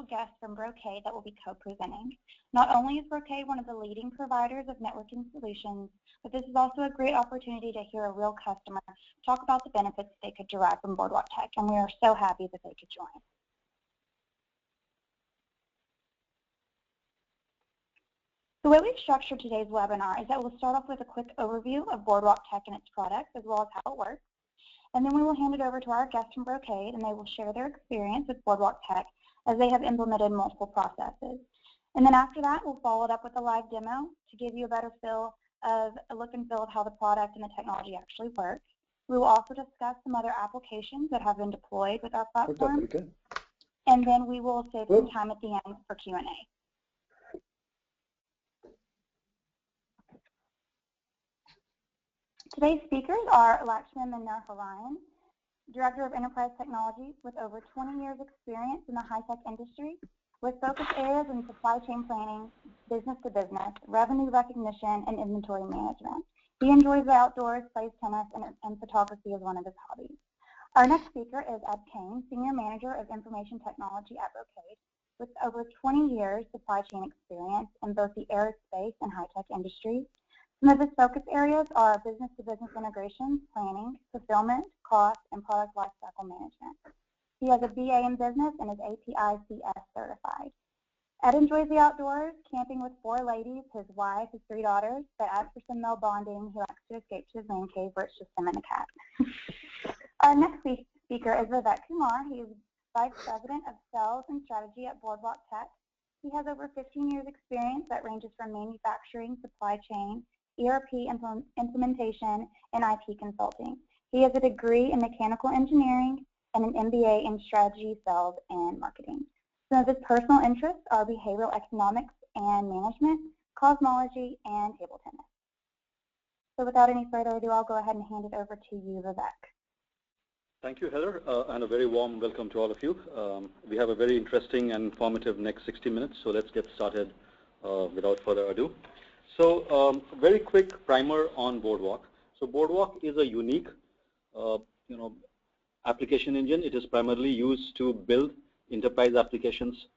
guest from Brocade that will be co-presenting. Not only is Brocade one of the leading providers of networking solutions, but this is also a great opportunity to hear a real customer talk about the benefits they could derive from Boardwalktech, and we are so happy that they could join. The way we've structured today's webinar is that we'll start off with a quick overview of Boardwalktech and its products, as well as how it works. And then we will hand it over to our guests from Brocade, and they will share their experience with Boardwalktech as they have implemented multiple processes. And then after that, we'll follow it up with a live demo to give you a better feel of a look and feel of how the product and the technology actually works. We will also discuss some other applications that have been deployed with our platform. And then we will save some time at the end for Q&A. Today's speakers are Lakshman Mannar-Harayan, Director of Enterprise Technology with over 20 years experience in the high-tech industry, with focus areas in supply chain planning, business-to-business, revenue recognition, and inventory management. He enjoys the outdoors, plays tennis, and photography is one of his hobbies. Our next speaker is Ed Kane, Senior Manager of Information Technology at Brocade, with over 20 years supply chain experience in both the aerospace and high-tech industries. Some of his focus areas are business-to-business integrations, planning, fulfillment, cost, and product lifecycle management. He has a BA in business and is API-CS certified. Ed enjoys the outdoors, camping with 4 ladies, his wife, his 3 daughters, but as for some male bonding, he likes to escape to his man cave where it's just him and a cat. Our next speaker is Vivek Kumar. He is Vice President of Sales and Strategy at Boardwalktech. He has over 15 years experience that ranges from manufacturing, supply chain, ERP implementation, and IT consulting. He has a degree in mechanical engineering and an MBA in strategy, sales, and marketing. Some of his personal interests are behavioral economics and management, cosmology, and table tennis. So without any further ado, I'll go ahead and hand it over to you, Vivek. Thank you, Heather, and a very warm welcome to all of you. We have a very interesting and informative next 60 minutes, so let's get started without further ado. So very quick primer on Boardwalk. So Boardwalk is a unique application engine. It is primarily used to build enterprise applications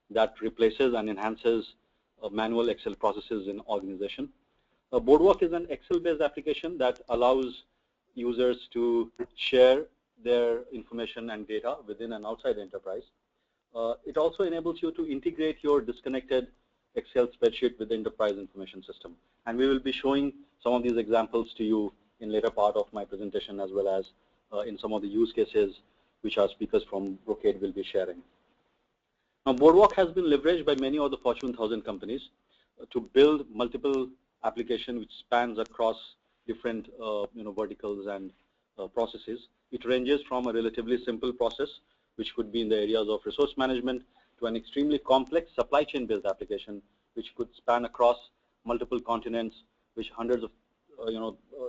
that replaces and enhances manual Excel processes in organization. Boardwalk is an Excel-based application that allows users to share their information and data within and outside the enterprise. It also enables you to integrate your disconnected Excel spreadsheet with the enterprise information system. And we will be showing some of these examples to you in later part of my presentation, as well as in some of the use cases which our speakers from Brocade will be sharing. Now, Boardwalk has been leveraged by many of the Fortune 1000 companies to build multiple applications which spans across different verticals and processes. It ranges from a relatively simple process, which could be in the areas of resource management, to an extremely complex supply chain based application which could span across multiple continents, which hundreds of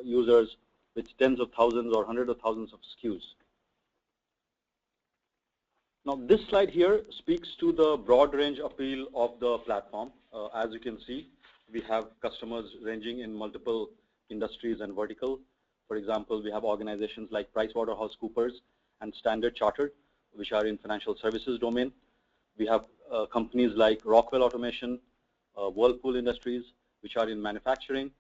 users with tens of thousands or hundreds of thousands of SKUs. Now this slide here speaks to the broad range appeal of the platform. As you can see, we have customers ranging in multiple industries and vertical. For example, we have organizations like PricewaterhouseCoopers and Standard Chartered, which are in financial services domain. We have companies like Rockwell Automation, Whirlpool Industries, which are in manufacturing.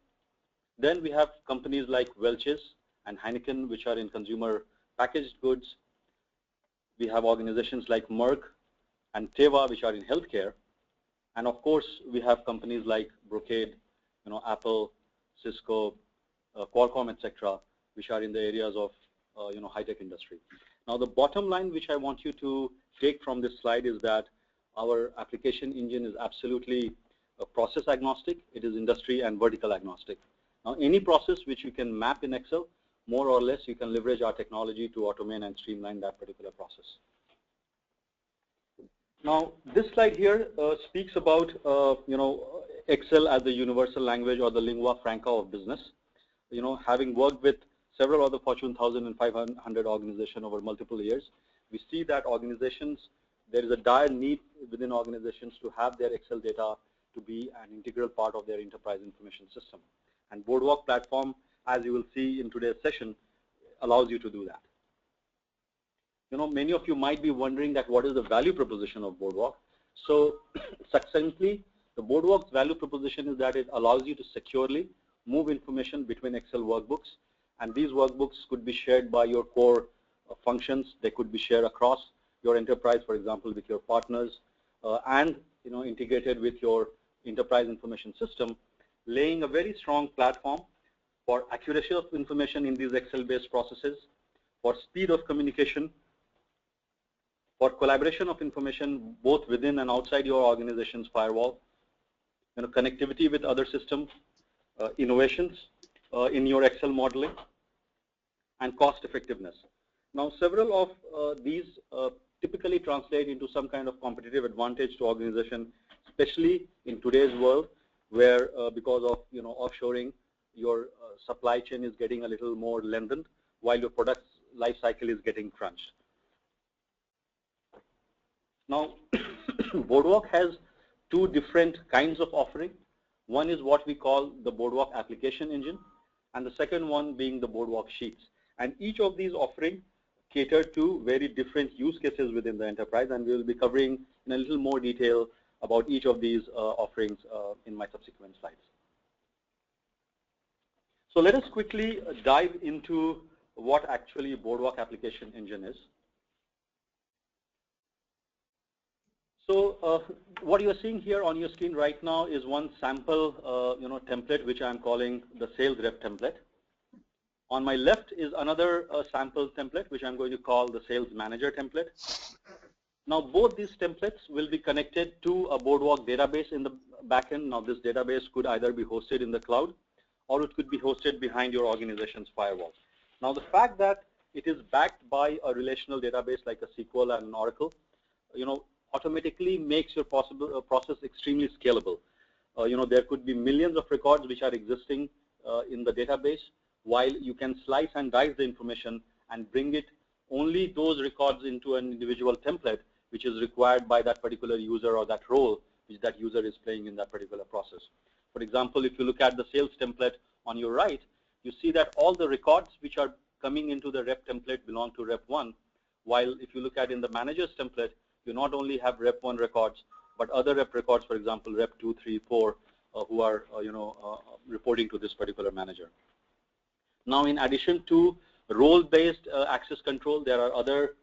Then we have companies like Welch's and Heineken, which are in consumer packaged goods. We have organizations like Merck and Teva, which are in healthcare. And of course, we have companies like Brocade, Apple, Cisco, Qualcomm, etc., which are in the areas of high-tech industry. Now, the bottom line which I want you to take from this slide is that our application engine is absolutely process agnostic. It is industry and vertical agnostic. Now, any process which you can map in Excel, more or less, you can leverage our technology to automate and streamline that particular process. Now, this slide here speaks about Excel as the universal language or the lingua franca of business. Having worked with several other Fortune 1000 and 500 organizations over multiple years, we see that there is a dire need within organizations to have their Excel data to be an integral part of their enterprise information system. And Boardwalk platform, as you will see in today's session, allows you to do that. Many of you might be wondering that what is the value proposition of Boardwalk. So succinctly, the Boardwalk's value proposition is that it allows you to securely move information between Excel workbooks, and these workbooks could be shared by your core functions. They could be shared across your enterprise, for example, with your partners, and integrated with your enterprise information system, laying a very strong platform for accuracy of information in these Excel-based processes, for speed of communication, for collaboration of information both within and outside your organization's firewall, connectivity with other systems, innovations in your Excel modeling, and cost effectiveness. Now, several of these typically translate into some kind of competitive advantage to organization, especially in today's world, where because of offshoring, your supply chain is getting a little more lengthened, while your product life cycle is getting crunched. Now, Boardwalk has two different kinds of offering. One is what we call the Boardwalk application engine, and the second one being the Boardwalk Sheets. And each of these offerings cater to very different use cases within the enterprise, and we will be covering in a little more detail about each of these offerings in my subsequent slides. So let us quickly dive into what actually Boardwalk application engine is. So what you are seeing here on your screen right now is one sample template, which I am calling the sales rep template. On my left is another sample template, which I'm going to call the sales manager template. Now, both these templates will be connected to a Boardwalk database in the backend. Now, this database could either be hosted in the cloud, or it could be hosted behind your organization's firewall. Now, the fact that it is backed by a relational database like a SQL and an Oracle, automatically makes your process extremely scalable. There could be millions of records which are existing in the database, while you can slice and dice the information and bring it only those records into an individual template which is required by that particular user or that role which that user is playing in that particular process. For example, if you look at the sales template on your right, you see that all the records which are coming into the rep template belong to rep 1, while if you look at in the manager's template, you not only have rep 1 records, but other rep records, for example, rep 2, 3, 4, who are reporting to this particular manager. Now, in addition to role-based access control, there are other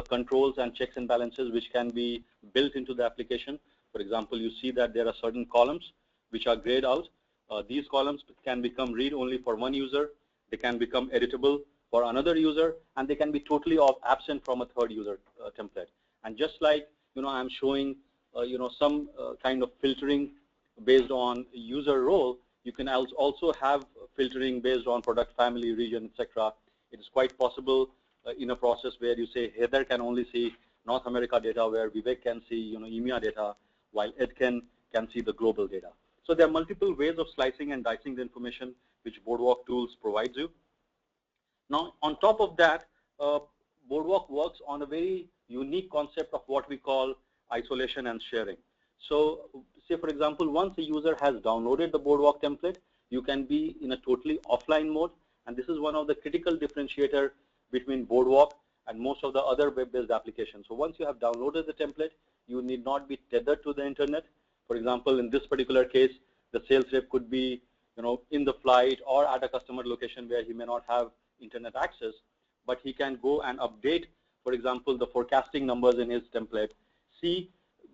controls and checks and balances which can be built into the application. For example, you see that there are certain columns which are grayed out. These columns can become read-only for one user. They can become editable for another user, and they can be totally absent from a third user template. And just like I'm showing some kind of filtering based on user role, you can also have filtering based on product family, region, etc. It is quite possible in a process where you say Heather can only see North America data, where Vivek can see EMEA data, while Ed can see the global data. So there are multiple ways of slicing and dicing the information which Boardwalk tools provides you. Now, on top of that, Boardwalk works on a very unique concept of what we call isolation and sharing. So say, for example, once a user has downloaded the Boardwalk template, you can be in a totally offline mode, and this is one of the critical differentiator between Boardwalk and most of the other web-based applications. So once you have downloaded the template, you need not be tethered to the internet. For example, in this particular case, the sales rep could be in the flight or at a customer location where he may not have internet access, but he can go and update, for example, the forecasting numbers in his template, see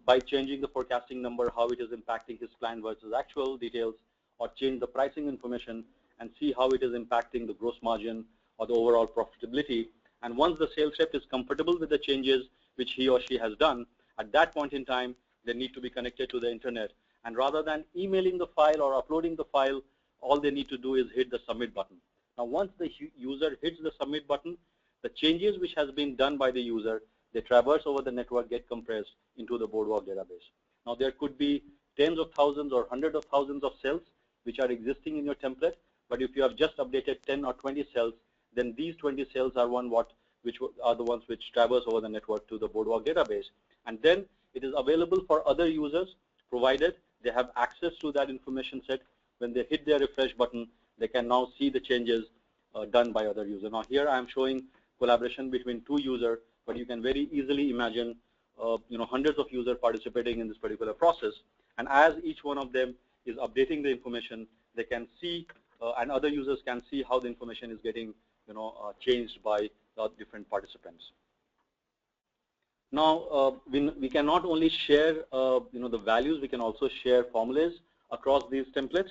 by changing the forecasting number how it is impacting his plan versus actual details, or change the pricing information and see how it is impacting the gross margin or the overall profitability. And once the sales rep is comfortable with the changes which he or she has done, at that point in time, they need to be connected to the internet. And rather than emailing the file or uploading the file, all they need to do is hit the submit button. Now, once the user hits the submit button, the changes which has been done by the user, they traverse over the network, get compressed into the Boardwalk database. Now, there could be tens of thousands or hundreds of thousands of cells which are existing in your template, but if you have just updated 10 or 20 cells, then these 20 cells are which are the ones which traverse over the network to the Boardwalk database. And then it is available for other users, provided they have access to that information set. When they hit their refresh button, they can now see the changes done by other users. Now, here I am showing collaboration between two users, but you can very easily imagine hundreds of users participating in this particular process, and as each one of them is updating the information, they can see, and other users can see how the information is getting, changed by the different participants. Now, we can not only share, the values, we can also share formulas across these templates.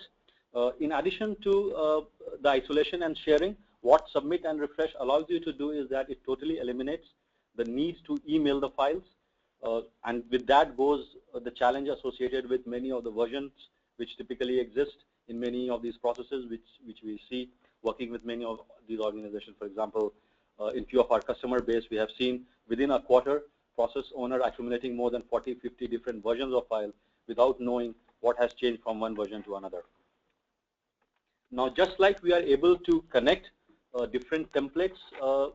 In addition to the isolation and sharing, what submit and refresh allows you to do is that it totally eliminates the need to email the files, and with that goes the challenge associated with many of the versions which typically exist in many of these processes, which we see working with many of these organizations. For example, in few of our customer base, we have seen within a quarter, process owner accumulating more than 40, 50 different versions of file without knowing what has changed from one version to another. Now, just like we are able to connect different templates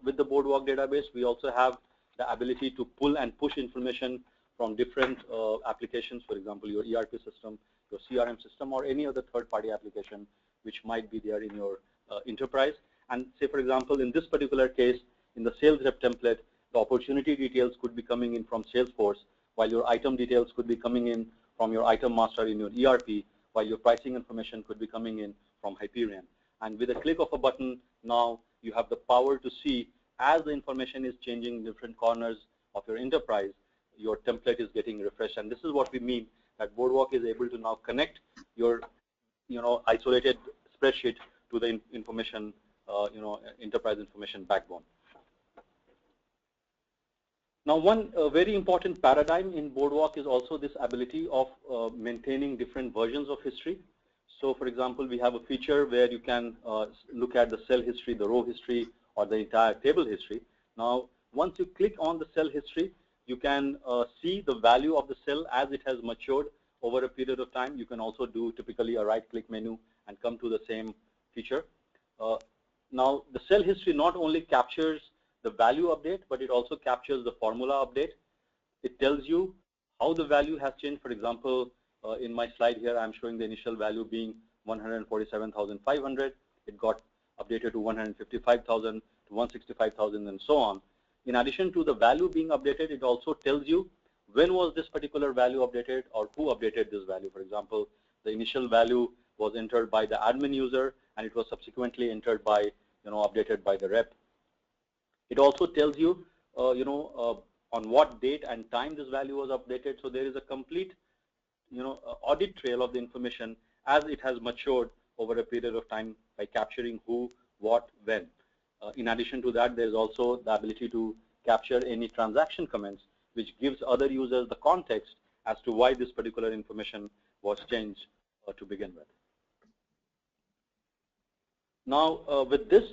with the Boardwalk database, we also have the ability to pull and push information from different applications, for example, your ERP system, your CRM system, or any other third-party application which might be there in your enterprise. And say, for example, in this particular case, in the sales rep template, the opportunity details could be coming in from Salesforce, while your item details could be coming in from your item master in your ERP, while your pricing information could be coming in from Hyperion. And with a click of a button, now you have the power to see as the information is changing in different corners of your enterprise, your template is getting refreshed. And this is what we mean that Boardwalk is able to now connect your isolated spreadsheet to the information, enterprise information backbone. Now, one very important paradigm in Boardwalk is also this ability of maintaining different versions of history. So, for example, we have a feature where you can look at the cell history, the row history, or the entire table history. Now, once you click on the cell history, you can see the value of the cell as it has matured over a period of time. You can also do typically a right-click menu and come to the same feature. Now, the cell history not only captures the value update, but it also captures the formula update. It tells you how the value has changed. For example, in my slide here, I'm showing the initial value being 147,500. It got updated to 155,000, to 165,000, and so on. In addition to the value being updated, it also tells you when was this particular value updated or who updated this value. For example, the initial value was entered by the admin user, and it was subsequently entered by, updated by the rep. It also tells you, on what date and time this value was updated. So there is a complete, audit trail of the information as it has matured over a period of time by capturing who, what, when. In addition to that, there is also the ability to capture any transaction comments, which gives other users the context as to why this particular information was changed to begin with. Now, with this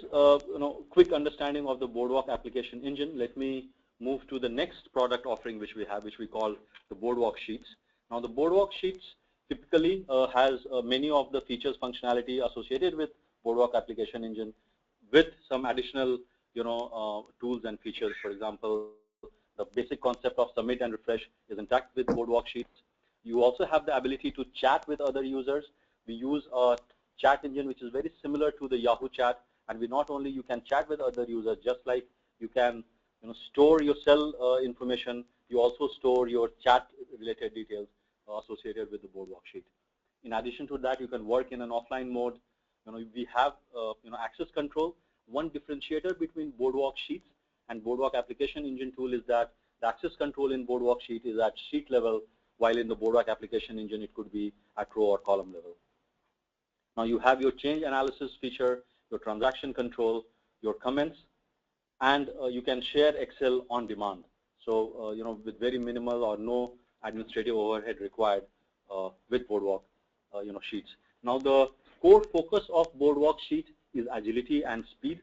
quick understanding of the Boardwalk application engine, let me move to the next product offering which we have, which we call the Boardwalk Sheets. Now, the Boardwalk Sheets typically has many of the features, functionality associated with Boardwalk application engine, with some additional tools and features. For example, the basic concept of submit and refresh is intact with Boardwalk Sheets. You also have the ability to chat with other users. We use a chat engine which is very similar to the Yahoo chat, and we not only you can chat with other users, just like you can store your cell information, you also store your chat related details associated with the Boardwalk sheet. In addition to that, you can work in an offline mode. We have access control. One differentiator between Boardwalk Sheets and Boardwalk application engine tool is that the access control in Boardwalk sheet is at sheet level, while in the Boardwalk application engine it could be at row or column level. Now you have your change analysis feature, your transaction control, your comments, and you can share Excel on demand. So with very minimal or no administrative overhead required with Boardwalk sheets. Now the core focus of Boardwalk sheet is agility and speed.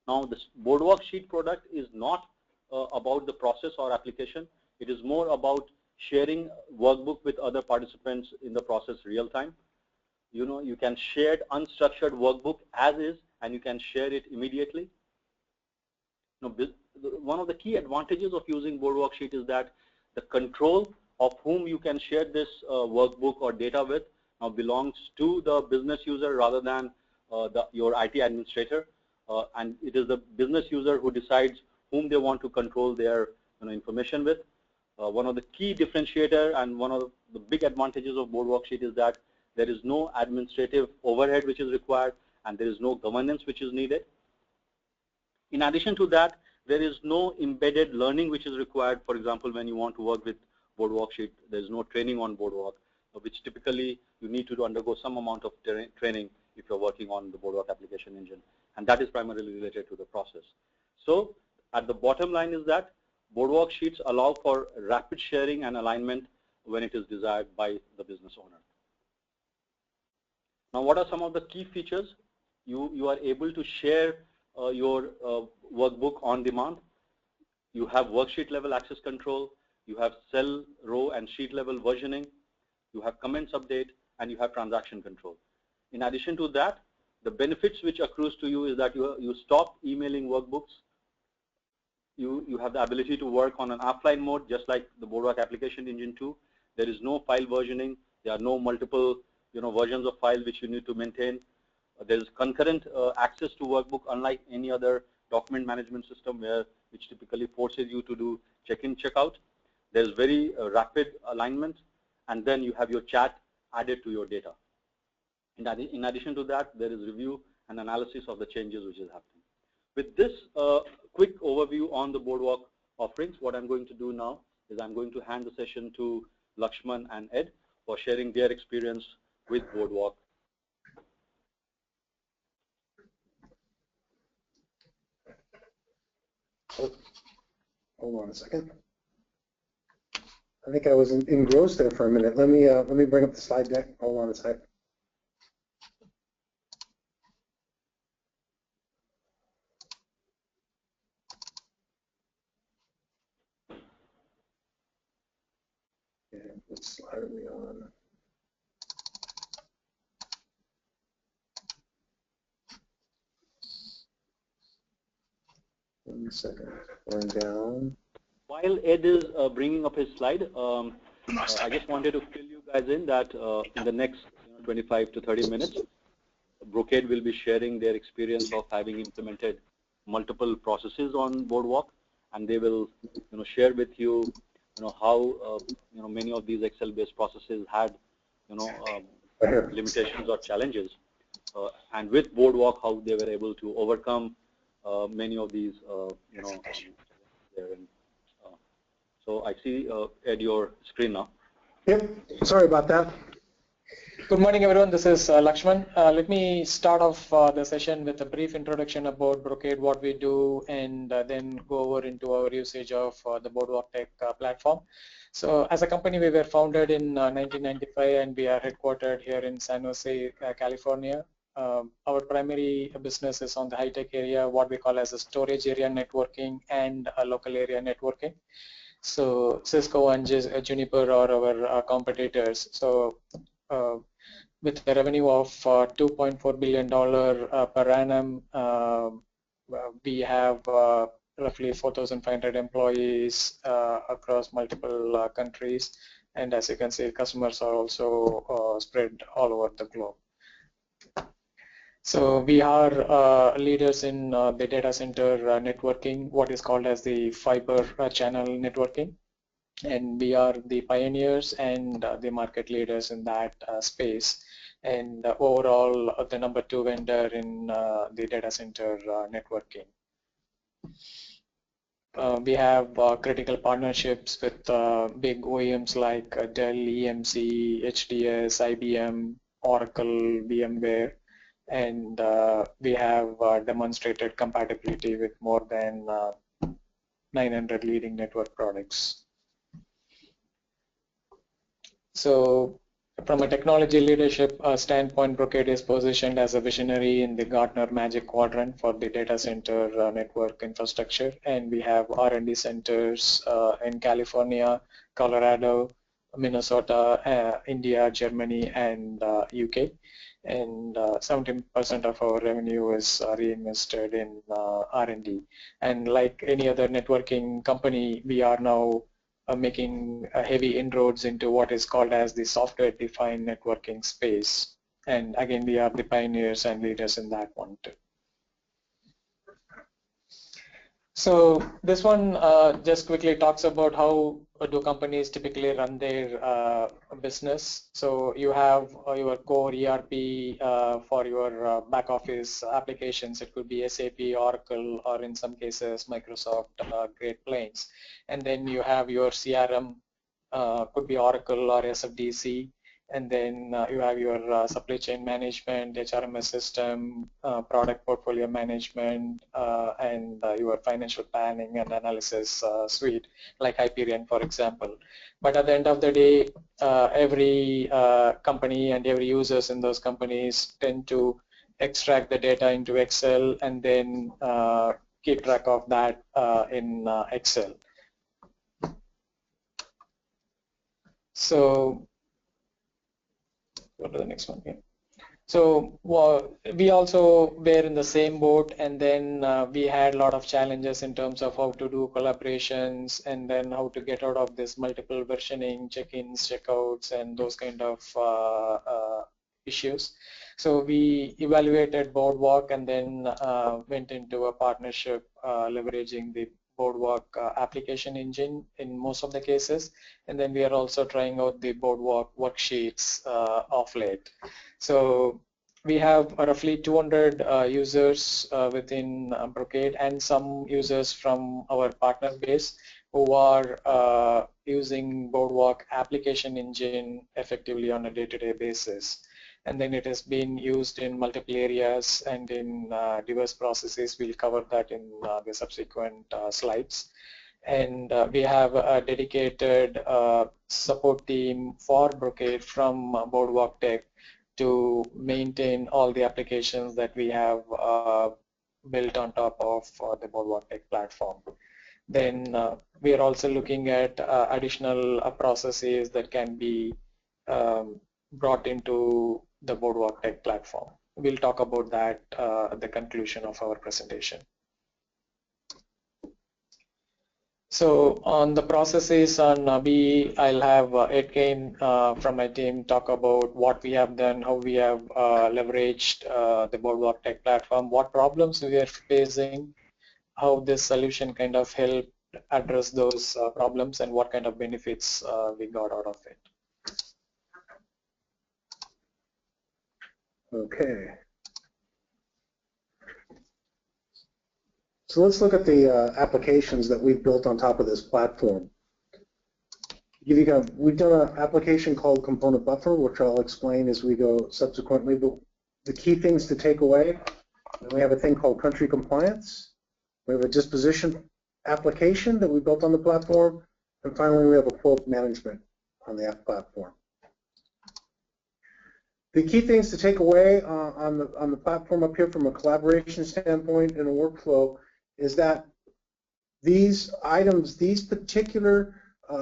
Now this Boardwalk sheet product is not about the process or application. It is more about sharing workbook with other participants in the process real time. You can share unstructured workbook as is, and you can share it immediately. Now, one of the key advantages of using Boardwalk sheet is that the control of whom you can share this workbook or data with now belongs to the business user rather than your IT administrator, and it is the business user who decides whom they want to control their information with. one of the key differentiator and one of the big advantages of Boardwalk Sheet is that there is no administrative overhead which is required and there is no governance which is needed. In addition to that, there is no embedded learning which is required. For example, when you want to work with Boardwalk Sheet, there is no training on Boardwalk, which typically you need to undergo some amount of training if you're working on the Boardwalk application engine, and that is primarily related to the process. So at the bottom line is that Boardwalk Sheets allow for rapid sharing and alignment when it is desired by the business owner. Now, what are some of the key features? You are able to share your workbook on demand. You have worksheet level access control. You have cell, row, and sheet level versioning. You have comments update, and you have transaction control. In addition to that, the benefits which accrues to you is that you stop emailing workbooks. You have the ability to work on an offline mode, just like the Boardwalk application engine 2. There is no file versioning. There are no multiple versions of file which you need to maintain. There is concurrent access to workbook, unlike any other document management system which typically forces you to do check-in, check-out. There is very rapid alignment, and then you have your chat added to your data. In addition to that, there is review and analysis of the changes which is happening. With this quick overview on the Boardwalk offerings, what I'm going to do now is I'm going to hand the session to Lakshman and Ed for sharing their experience with Boardwalk. Hold on a second. I think I was engrossed there for a minute. Let me bring up the slide deck. Hold on a second. Yeah, what slide are we on? One second. Going down. While Ed is bringing up his slide, I just wanted to fill you guys in that in the next 25 to 30 minutes, Brocade will be sharing their experience of having implemented multiple processes on Boardwalk, and they will share with you how many of these Excel-based processes had limitations or challenges, and with Boardwalk how they were able to overcome many of these there. So I see Ed, your screen now. Yep, sorry about that. Good morning, everyone. This is Lakshman. Let me start off the session with a brief introduction about Brocade, what we do, and then go over into our usage of the Boardwalktech platform. So as a company, we were founded in 1995, and we are headquartered here in San Jose, California. Our primary business is on the high-tech area, what we call as a storage area networking and a local area networking. So Cisco and Juniper are our competitors. So with a revenue of $2.4 billion per annum, we have roughly 4,500 employees across multiple countries. And as you can see, customers are also spread all over the globe. So we are leaders in the data center networking, what is called as the fiber channel networking. And we are the pioneers and the market leaders in that space. And overall, the number 2 vendor in the data center networking. We have critical partnerships with big OEMs like Dell, EMC, HDS, IBM, Oracle, VMware. And we have demonstrated compatibility with more than 900 leading network products. So from a technology leadership standpoint, Brocade is positioned as a visionary in the Gartner Magic Quadrant for the data center network infrastructure. And we have R&D centers in California, Colorado, Minnesota, India, Germany, and UK. And 70% of our revenue is reinvested in R&D. And like any other networking company, we are now making heavy inroads into what is called as the software-defined networking space. And again, we are the pioneers and leaders in that one too. So this one just quickly talks about how do companies typically run their business? So you have your core ERP for your back office applications. It could be SAP, Oracle, or in some cases Microsoft Great Plains. And then you have your CRM, could be Oracle or SFDC. And then you have your supply chain management, HRMS system, product portfolio management, and your financial planning and analysis suite, like Hyperion, for example. But at the end of the day, every company and every users in those companies tend to extract the data into Excel and then keep track of that in Excel. So go to the next one here. So we also were in the same boat, and then we had a lot of challenges in terms of how to do collaborations and then how to get out of this multiple versioning, check-ins, checkouts, and those kind of issues. So we evaluated Boardwalk and then went into a partnership leveraging the Boardwalk application engine in most of the cases, and then we are also trying out the Boardwalk worksheets of late. So we have roughly 200 users within Brocade and some users from our partner base who are using Boardwalk application engine effectively on a day-to-day basis. And then it has been used in multiple areas and in diverse processes. We'll cover that in the subsequent slides. And we have a dedicated support team for Brocade from Boardwalktech to maintain all the applications that we have built on top of the Boardwalktech platform. Then we are also looking at additional processes that can be brought into the Boardwalktech platform. We'll talk about that at the conclusion of our presentation. So on the processes on I'll have Ed Kane from my team talk about what we have done, how we have leveraged the Boardwalktech platform, what problems we are facing, how this solution kind of helped address those problems, and what kind of benefits we got out of it. Okay. So let's look at the applications that we've built on top of this platform. We've done an application called Component Buffer, which I'll explain as we go subsequently. But the key things to take away, we have a thing called Country Compliance. We have a disposition application that we built on the platform. And finally, we have a quote management on the app platform. The key things to take away on the platform up here from a collaboration standpoint and a workflow is that these items, these particular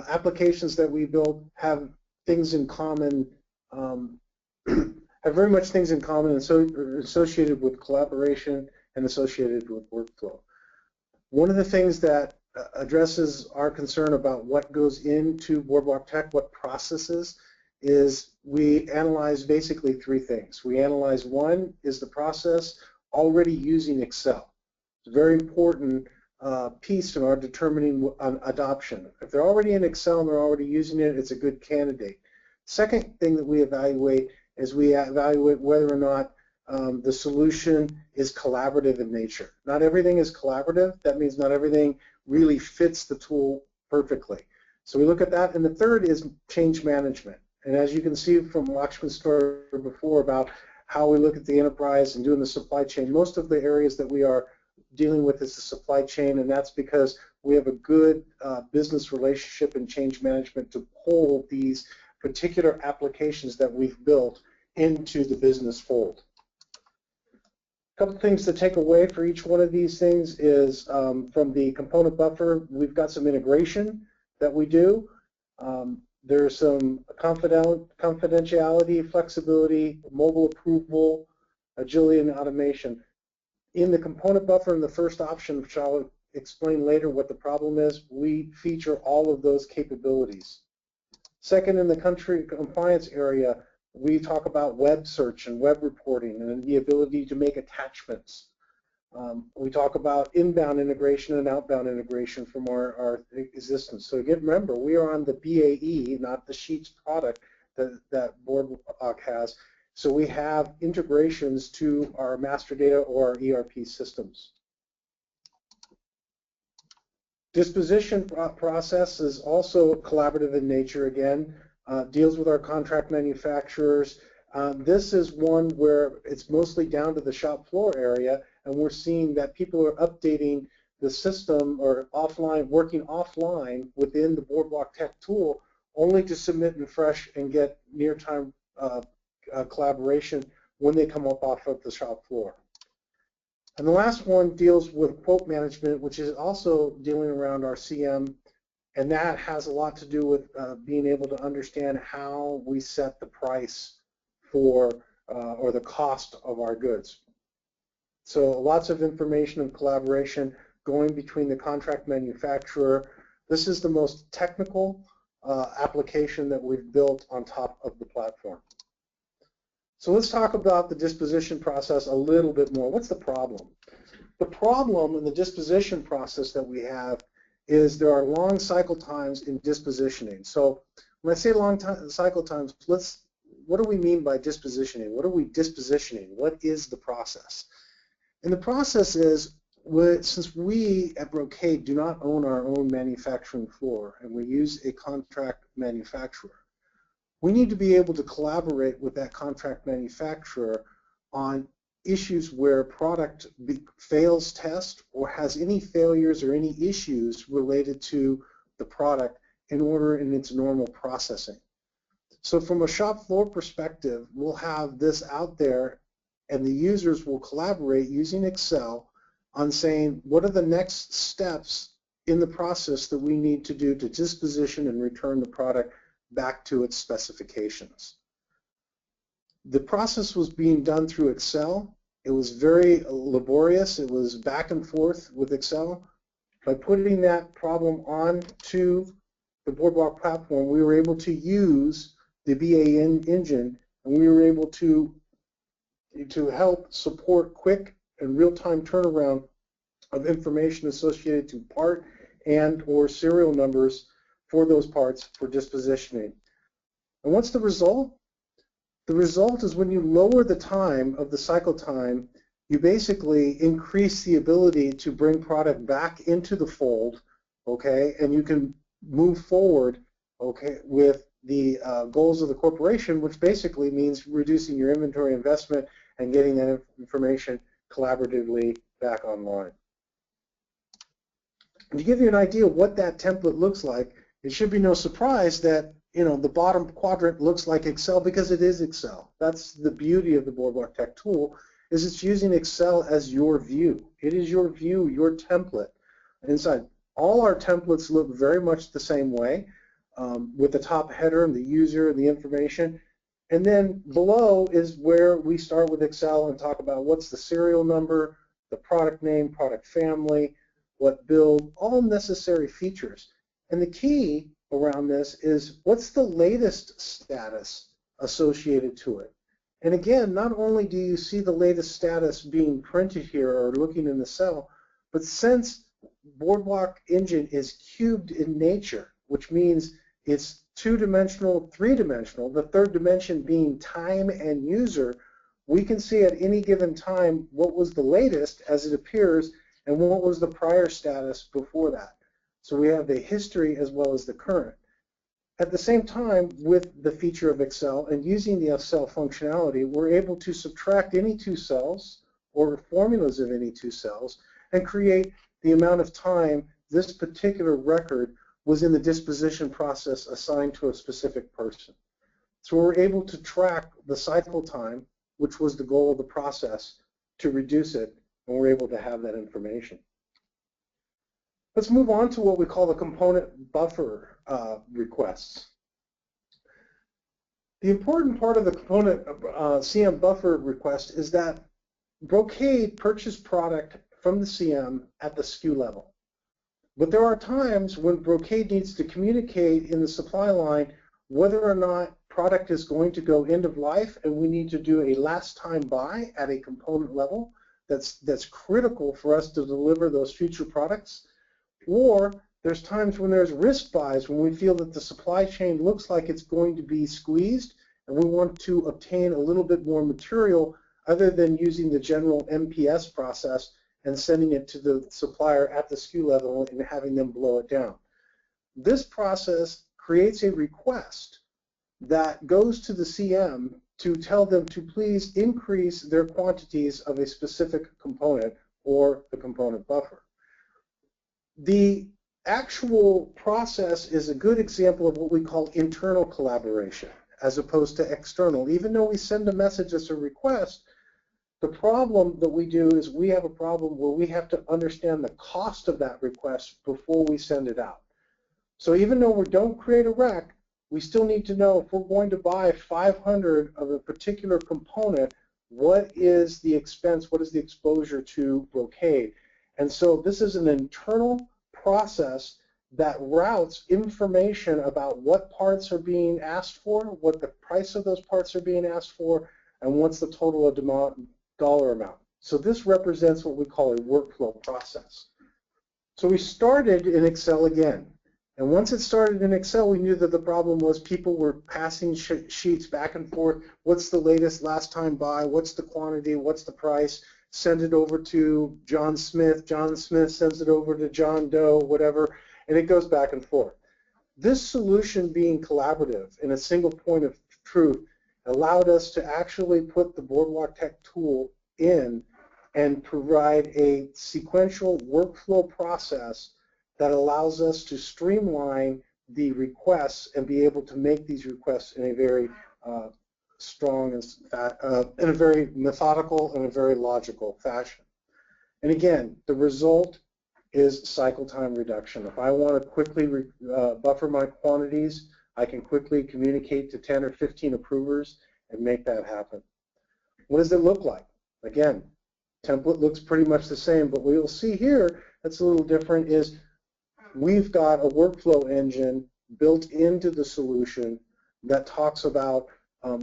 applications that we build have things in common, have very much things in common and so associated with collaboration and associated with workflow. One of the things that addresses our concern about what goes into Boardwalktech, what processes, is we analyze basically three things. We analyze, one is the process already using Excel. It's a very important piece in our determining adoption. If they're already in Excel and they're already using it, it's a good candidate. Second thing that we evaluate is we evaluate whether or not the solution is collaborative in nature. Not everything is collaborative. That means not everything really fits the tool perfectly. So we look at that. And the third is change management. And as you can see from Lakshman's story before about how we look at the enterprise and doing the supply chain, most of the areas that we are dealing with is the supply chain, and that's because we have a good business relationship and change management to pull these particular applications that we've built into the business fold. A couple things to take away for each one of these things is from the component buffer, we've got some integration that we do. There's some confidentiality, flexibility, mobile approval, agility, and automation. In the component buffer, in the first option, which I'll explain later what the problem is, we feature all of those capabilities. Second, in the country compliance area, we talk about web search and web reporting and the ability to make attachments. We talk about inbound integration and outbound integration from our existence. So again, remember, we are on the BAE, not the Sheets product that Boardwalk has. So we have integrations to our master data or our ERP systems. Disposition process is also collaborative in nature again, deals with our contract manufacturers. This is one where it's mostly down to the shop floor area, and we're seeing that people are updating the system or offline, working offline within the Boardwalktech tool only to submit and refresh and get near-time collaboration when they come up off of the shop floor. And the last one deals with quote management, which is also dealing around our CM, and that has a lot to do with being able to understand how we set the price for or the cost of our goods. So lots of information and collaboration going between the contract manufacturer. This is the most technical application that we've built on top of the platform. So let's talk about the disposition process a little bit more. What's the problem? The problem in the disposition process that we have is there are long cycle times in dispositioning. So when I say long cycle times, what do we mean by dispositioning? What are we dispositioning? What is the process? And the process is, since we at Brocade do not own our own manufacturing floor and we use a contract manufacturer, we need to be able to collaborate with that contract manufacturer on issues where product fails test or has any failures or any issues related to the product in its normal processing. So from a shop floor perspective, we'll have this out there and the users will collaborate using Excel on saying what are the next steps in the process that we need to do to disposition and return the product back to its specifications. The process was being done through Excel. It was very laborious. It was back and forth with Excel. By putting that problem onto the Boardwalk platform, we were able to use the BA engine, and we were able to help support quick and real-time turnaround of information associated to part and or serial numbers for those parts for dispositioning. And what's the result? The result is when you lower the time of the cycle time, you basically increase the ability to bring product back into the fold, okay, and you can move forward, okay, with the goals of the corporation, which basically means reducing your inventory investment and getting that information collaboratively back online. And to give you an idea of what that template looks like, it should be no surprise that the bottom quadrant looks like Excel because it is Excel. That's the beauty of the Boardwalktech tool, is it's using Excel as your view. It is your view, your template. Inside, all our templates look very much the same way, with the top header and the user and the information. And then below is where we start with Excel and talk about what's the serial number, the product name, product family, what build, all necessary features. And the key around this is what's the latest status associated to it. And again, not only do you see the latest status being printed here or looking in the cell, but since Boardwalk Engine is cubed in nature, which means it's two-dimensional, three-dimensional, the third dimension being time and user, we can see at any given time what was the latest as it appears and what was the prior status before that. So we have the history as well as the current. At the same time, with the feature of Excel and using the Excel functionality, we're able to subtract any two cells or formulas of any two cells and create the amount of time this particular record was in the disposition process assigned to a specific person. So we're able to track the cycle time, which was the goal of the process, to reduce it, and we're able to have that information. Let's move on to what we call the component buffer requests. The important part of the component CM buffer request is that Brocade purchased product from the CM at the SKU level. But there are times when Brocade needs to communicate in the supply line whether or not product is going to go end of life and we need to do a last time buy at a component level. that's critical for us to deliver those future products, or there's times when there's risk buys, when we feel that the supply chain looks like it's going to be squeezed, and we want to obtain a little bit more material other than using the general MPS process and sending it to the supplier at the SKU level and having them blow it down. This process creates a request that goes to the CM to tell them to please increase their quantities of a specific component or the component buffer. The actual process is a good example of what we call internal collaboration as opposed to external. Even though we send a message as a request, the problem that we do is we have a problem where we have to understand the cost of that request before we send it out. So even though we don't create a rec, we still need to know if we're going to buy 500 of a particular component, what is the expense, what is the exposure to Brocade? And so this is an internal process that routes information about what parts are being asked for, what the price of those parts are being asked for, and what's the total dollar amount. So this represents what we call a workflow process. So we started in Excel again. And once it started in Excel, we knew that the problem was people were passing sheets back and forth. What's the latest last time buy? What's the quantity? What's the price? Send it over to John Smith. John Smith sends it over to John Doe, whatever, and it goes back and forth. This solution being collaborative in a single point of truth allowed us to actually put the Boardwalktech tool in and provide a sequential workflow process that allows us to streamline the requests and be able to make these requests in a very strong and in a very methodical and a very logical fashion. And again, the result is cycle time reduction. If I want to quickly buffer my quantities, I can quickly communicate to 10 or 15 approvers and make that happen. What does it look like? Again, template looks pretty much the same, but what you'll see here that's a little different is we've got a workflow engine built into the solution that talks about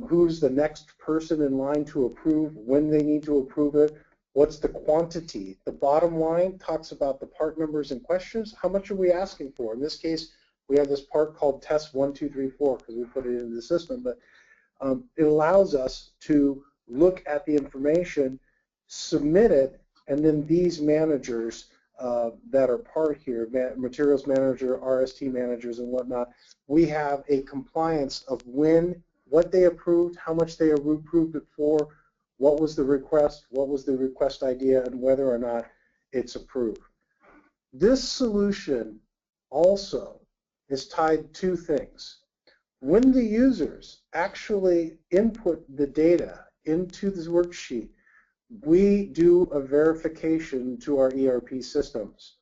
who's the next person in line to approve, when they need to approve it, what's the quantity. The bottom line talks about the part numbers and questions. How much are we asking for? In this case, we have this part called test 1, 2, 3, 4 because we put it into the system, but it allows us to look at the information, submit it, and then these managers that are part here, materials manager, RST managers, and whatnot, we have a compliance of when, what they approved, how much they approved it for, what was the request idea, and whether or not it's approved. This solution also is tied to two things. When the users actually input the data into this worksheet, we do a verification to our ERP systems.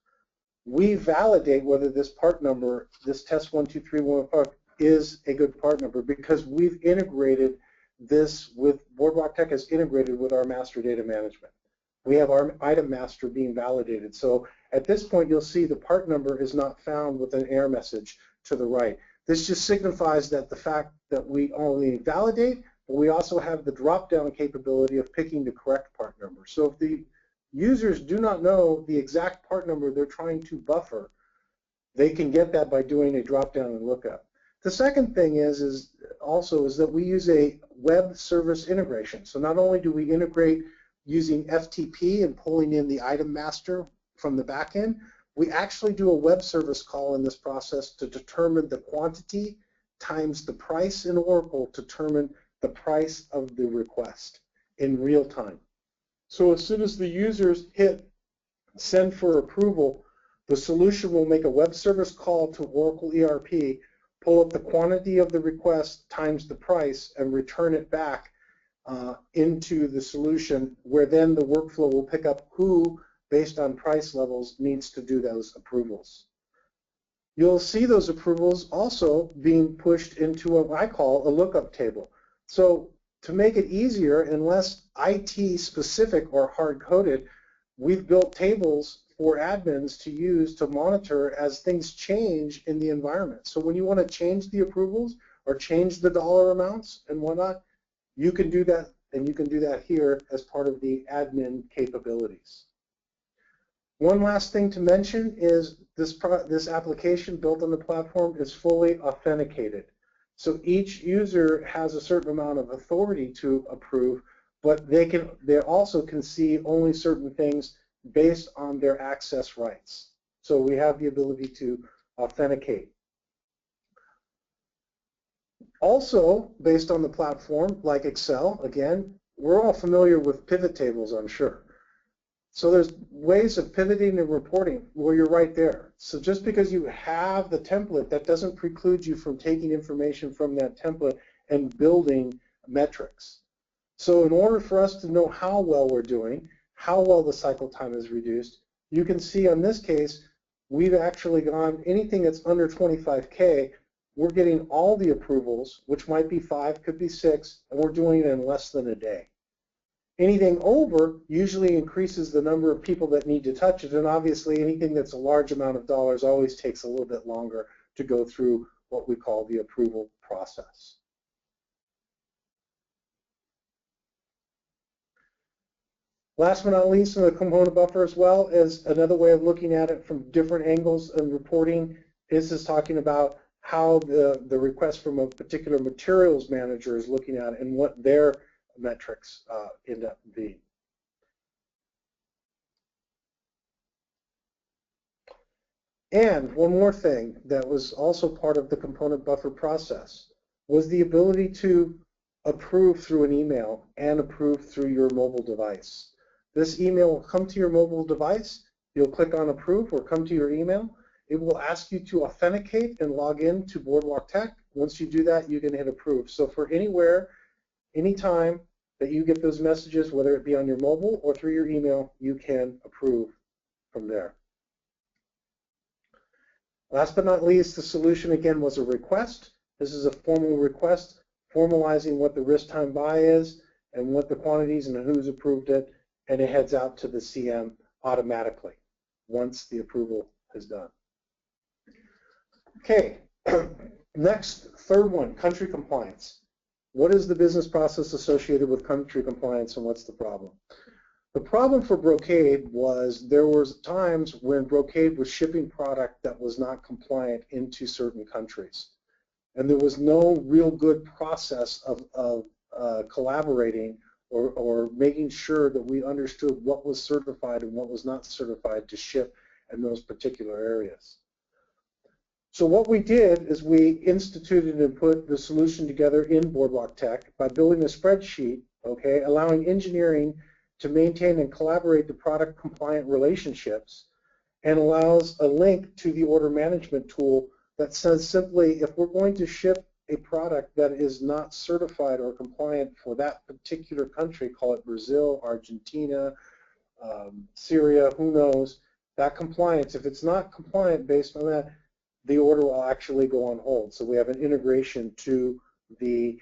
We validate whether this part number, this test 1, 2, 3, 1, 5, is a good part number because we've integrated this with, Boardwalktech has integrated with our master data management. We have our item master being validated. So at this point, you'll see the part number is not found with an error message to the right. This just signifies that the fact that we only validate, but we also have the drop-down capability of picking the correct part number. So if the users do not know the exact part number they're trying to buffer, they can get that by doing a drop-down and lookup. The second thing is that we use a web service integration. So not only do we integrate using FTP and pulling in the item master from the back end, we actually do a web service call in this process to determine the quantity times the price in Oracle to determine the price of the request in real time. So as soon as the users hit send for approval, the solution will make a web service call to Oracle ERP, pull up the quantity of the request times the price, and return it back into the solution, where then the workflow will pick up who, based on price levels, needs to do those approvals. You'll see those approvals also being pushed into what I call a lookup table. So to make it easier and less IT specific or hard-coded, we've built tables for admins to use to monitor as things change in the environment. So when you want to change the approvals or change the dollar amounts and whatnot, you can do that and you can do that here as part of the admin capabilities. One last thing to mention is this application built on the platform is fully authenticated. So each user has a certain amount of authority to approve, but they also can see only certain things based on their access rights. So we have the ability to authenticate. Also, based on the platform, like Excel, again, we're all familiar with pivot tables, I'm sure. So there's ways of pivoting and reporting where you're right there. So just because you have the template, that doesn't preclude you from taking information from that template and building metrics. So in order for us to know how well we're doing, how well the cycle time is reduced, you can see on this case, we've actually gone anything that's under 25K, we're getting all the approvals, which might be 5, could be 6, and we're doing it in less than a day. Anything over usually increases the number of people that need to touch it, and obviously anything that's a large amount of dollars always takes a little bit longer to go through what we call the approval process. Last but not least, in the component buffer as well, is another way of looking at it from different angles and reporting. This is talking about how the request from a particular materials manager is looking at it and what their metrics end up being. And one more thing that was also part of the component buffer process was the ability to approve through an email and approve through your mobile device. This email will come to your mobile device. You'll click on approve or come to your email. It will ask you to authenticate and log in to Boardwalktech. Once you do that, you can hit approve. So for anywhere, anytime that you get those messages, whether it be on your mobile or through your email, you can approve from there. Last but not least, the solution again was a request. This is a formal request formalizing what the risk time buy is and what the quantities and who's approved it, and it heads out to the CM automatically once the approval is done. Okay, next, third one, country compliance. What is the business process associated with country compliance and what's the problem? The problem for Brocade was there was times when Brocade was shipping product that was not compliant into certain countries. And there was no real good process of collaborating or making sure that we understood what was certified and what was not certified to ship in those particular areas. So what we did is we instituted and put the solution together in Boardwalktech by building a spreadsheet, okay, allowing engineering to maintain and collaborate the product compliant relationships, and allows a link to the order management tool that says simply if we're going to ship a product that is not certified or compliant for that particular country, call it Brazil, Argentina, Syria, who knows, that compliance, if it's not compliant based on that, the order will actually go on hold. So we have an integration to the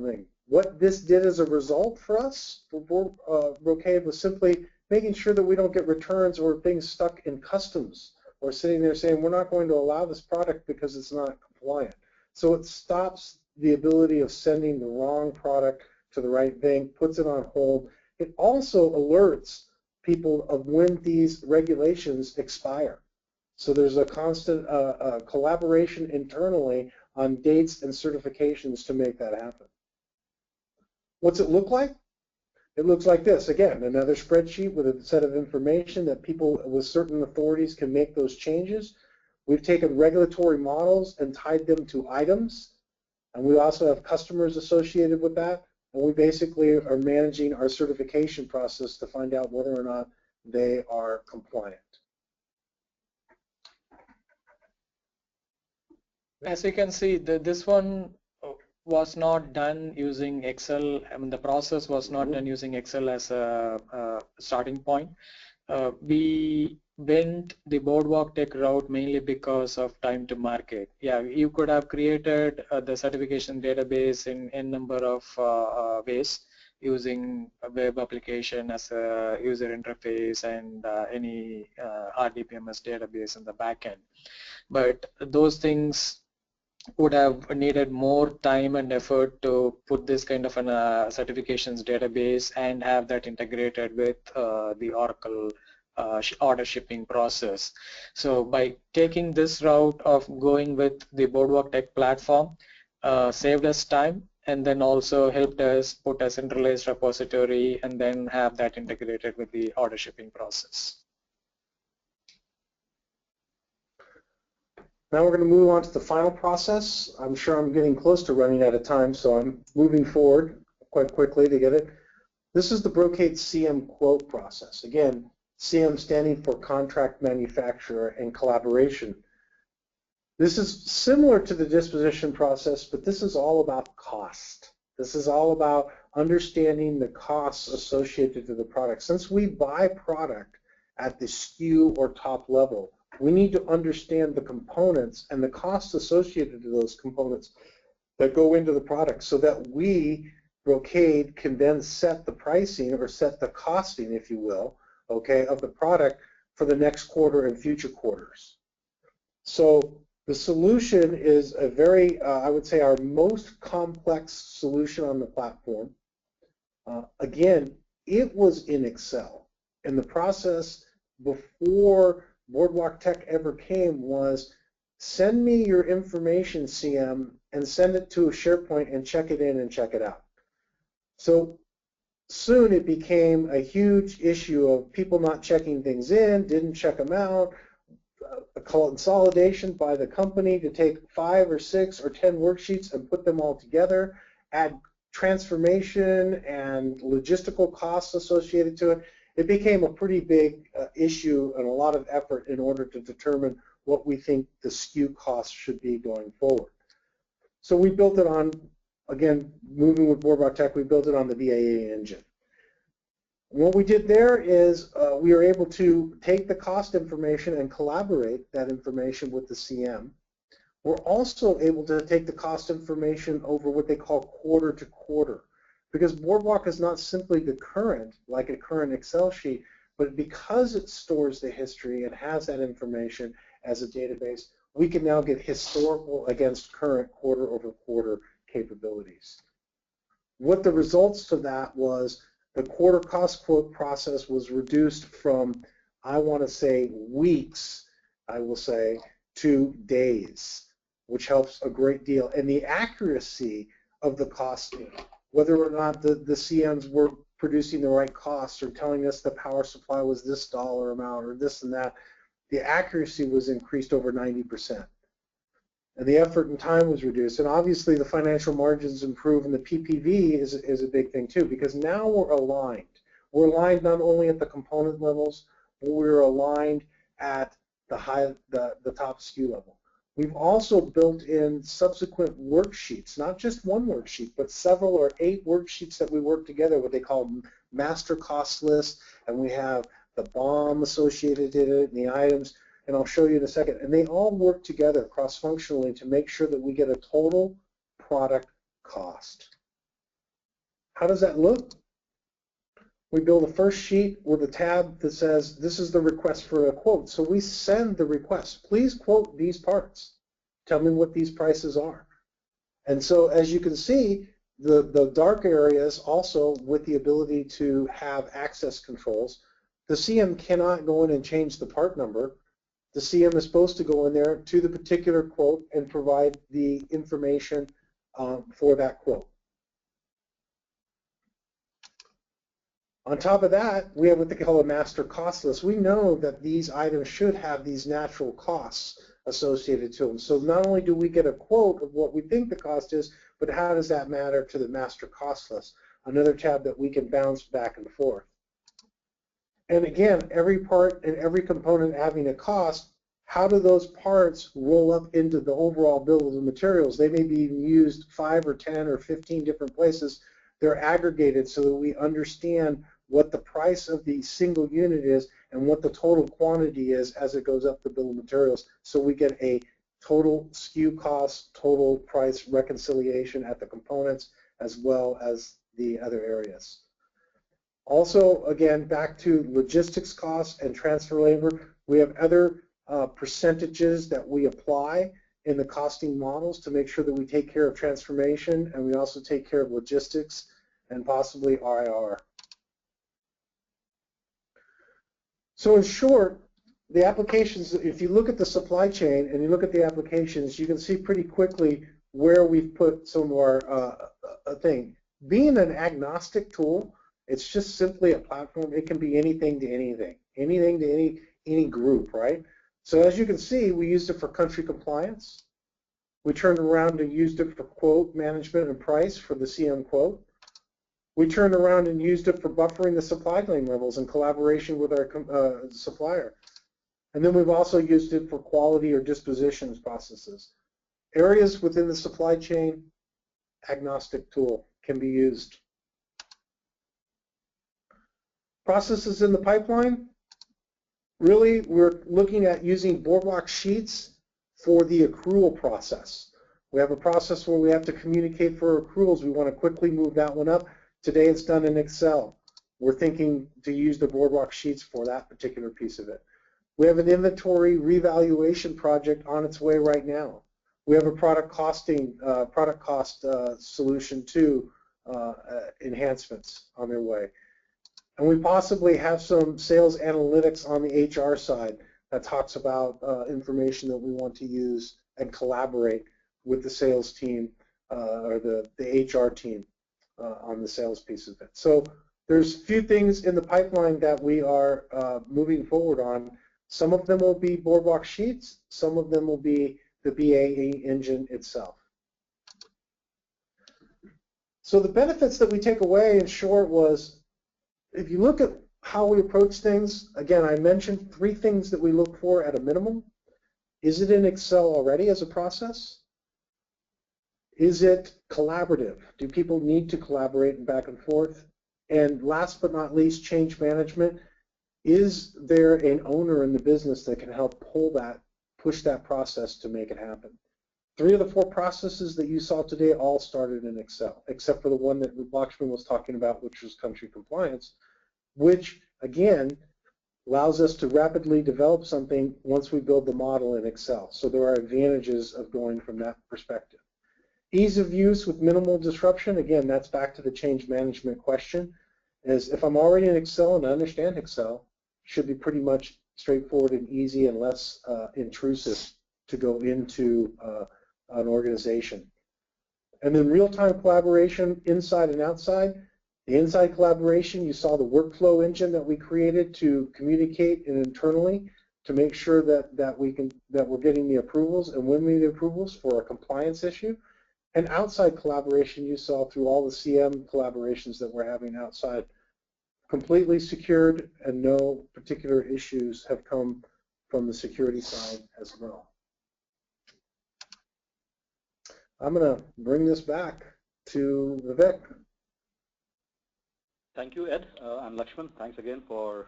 thing. What this did as a result for us, for Brocade, was simply making sure that we don't get returns or things stuck in customs or sitting there saying we're not going to allow this product because it's not compliant. So it stops the ability of sending the wrong product to the right thing, puts it on hold. It also alerts people of when these regulations expire. So there's a constant collaboration internally on dates and certifications to make that happen. What's it look like? It looks like this. Again, another spreadsheet with a set of information that people with certain authorities can make those changes. We've taken regulatory models and tied them to items, and we also have customers associated with that, and we basically are managing our certification process to find out whether or not they are compliant. As you can see, this one was not done using Excel. I mean, the process was not done using Excel as a starting point. We went the Boardwalktech route mainly because of time to market. Yeah, you could have created the certification database in n number of ways using a web application as a user interface and any RDBMS database in the backend. But those things would have needed more time and effort to put this kind of an certifications database and have that integrated with the Oracle order shipping process. So by taking this route of going with the Boardwalktech platform, saved us time and then also helped us put a centralized repository and then have that integrated with the order shipping process. Now we're going to move on to the final process. I'm sure I'm getting close to running out of time, so I'm moving forward quite quickly to get it. This is the Brocade CM quote process. Again, CM standing for Contract Manufacturer and Collaboration. This is similar to the disposition process, but this is all about cost. This is all about understanding the costs associated to the product. Since we buy product at the SKU or top level, we need to understand the components and the costs associated to those components that go into the product so that we, Brocade, can then set the pricing or set the costing, if you will, okay, of the product for the next quarter and future quarters. So the solution is a very, I would say, our most complex solution on the platform. Again, it was in Excel, and the process before Boardwalktech ever came was send me your information, CM, and send it to a SharePoint and check it in and check it out. So soon it became a huge issue of people not checking things in, didn't check them out, a consolidation by the company to take 5 or 6 or 10 worksheets and put them all together, add transformation and logistical costs associated to it. It became a pretty big issue and a lot of effort in order to determine what we think the SKU costs should be going forward. So we built it on, again, moving with Boardwalktech, we built it on the BAE engine. What we did there is we were able to take the cost information and collaborate that information with the CM. We're also able to take the cost information over what they call quarter to quarter. Because Boardwalk is not simply the current, like a current Excel sheet, but because it stores the history and has that information as a database, we can now get historical against current quarter over quarter capabilities. What the results to that was the quarter cost quote process was reduced from, I want to say, weeks, I will say, to days, which helps a great deal. And the accuracy of the costing, whether or not the CMs were producing the right costs or telling us the power supply was this dollar amount or this and that, the accuracy was increased over 90%. And the effort and time was reduced. And obviously the financial margins improve, and the PPV is a big thing too, because now we're aligned. We're aligned not only at the component levels, but we're aligned at the top SKU level. We've also built in subsequent worksheets, not just one worksheet, but several or 8 worksheets that we work together, what they call master cost lists, and we have the BOM associated in it and the items, and I'll show you in a second. And they all work together cross-functionally to make sure that we get a total product cost. How does that look? We build a first sheet with a tab that says, this is the request for a quote. So we send the request. Please quote these parts. Tell me what these prices are. And so as you can see, the dark areas also with the ability to have access controls. The CM cannot go in and change the part number. The CM is supposed to go in there to the particular quote and provide the information for that quote. On top of that, we have what they call a master cost list. We know that these items should have these natural costs associated to them. So not only do we get a quote of what we think the cost is, but how does that matter to the master cost list? Another tab that we can bounce back and forth. And again, every part and every component having a cost, how do those parts roll up into the overall bill of the materials? They may be used 5 or 10 or 15 different places. They're aggregated so that we understand what the price of the single unit is and what the total quantity is as it goes up the bill of materials, so we get a total SKU cost, total price reconciliation at the components as well as the other areas. Also, again, back to logistics costs and transfer labor, we have other percentages that we apply in the costing models to make sure that we take care of transformation and we also take care of logistics and possibly RIR. So in short, the applications, if you look at the supply chain and you look at the applications, you can see pretty quickly where we've put some of our thing. Being an agnostic tool, it's just simply a platform. It can be anything to anything, anything to any group, right? So as you can see, we used it for country compliance. We turned around and used it for quote management and price for the CM quote. We turned around and used it for buffering the supply chain levels in collaboration with our supplier. And then we've also used it for quality or dispositions processes. Areas within the supply chain, agnostic tool can be used. Processes in the pipeline, really we're looking at using Boardwalk Sheets for the accrual process. We have a process where we have to communicate for accruals. We want to quickly move that one up. Today it's done in Excel. We're thinking to use the Boardwalk Sheets for that particular piece of it. We have an inventory revaluation project on its way right now. We have a product cost solution too, enhancements on their way. And we possibly have some sales analytics on the HR side that talks about information that we want to use and collaborate with the sales team or the HR team on the sales piece of it. So there's a few things in the pipeline that we are moving forward on. Some of them will be Boardwalk Sheets, some of them will be the BAE engine itself. So the benefits that we take away in short was, if you look at how we approach things, again, I mentioned 3 things that we look for at a minimum. Is it in Excel already as a process? Is it collaborative? Do people need to collaborate and back and forth? And last but not least, change management. Is there an owner in the business that can help push that process to make it happen? 3 of the 4 processes that you saw today all started in Excel, except for the one that Lakshman was talking about, which was country compliance, which, again, allows us to rapidly develop something once we build the model in Excel. So there are advantages of going from that perspective. Ease of use with minimal disruption, again, that's back to the change management question, is if I'm already in Excel and I understand Excel, it should be pretty much straightforward and easy and less intrusive to go into an organization. And then real-time collaboration inside and outside. The inside collaboration, you saw the workflow engine that we created to communicate internally to make sure that we're getting the approvals and when we get the approvals for a compliance issue. And outside collaboration, you saw through all the CM collaborations that we're having outside, completely secured, and no particular issues have come from the security side as well. I'm going to bring this back to Vivek. Thank you, Ed and Lakshman. Thanks again for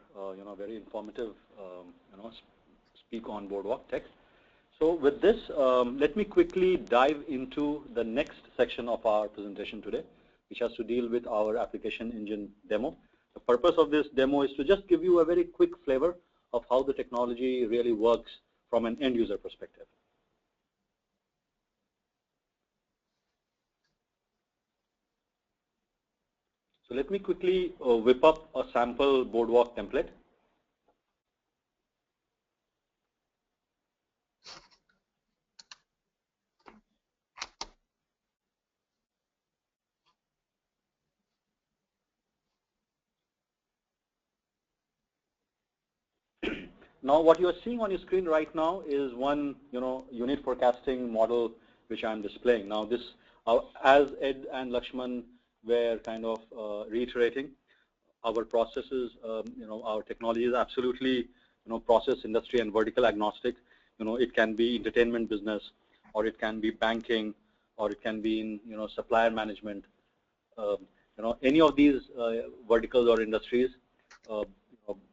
very informative speak on Boardwalktech. So with this, let me quickly dive into the next section of our presentation today, which has to deal with our application engine demo. The purpose of this demo is to just give you a very quick flavor of how the technology really works from an end user perspective. So let me quickly whip up a sample Boardwalk template. Now what you are seeing on your screen right now is one unit forecasting model which I'm displaying. Now this, as Ed and Lakshman were kind of reiterating, our processes, our technology is absolutely process, industry, and vertical agnostic. It can be entertainment business, or it can be banking, or it can be in supplier management. Any of these verticals or industries,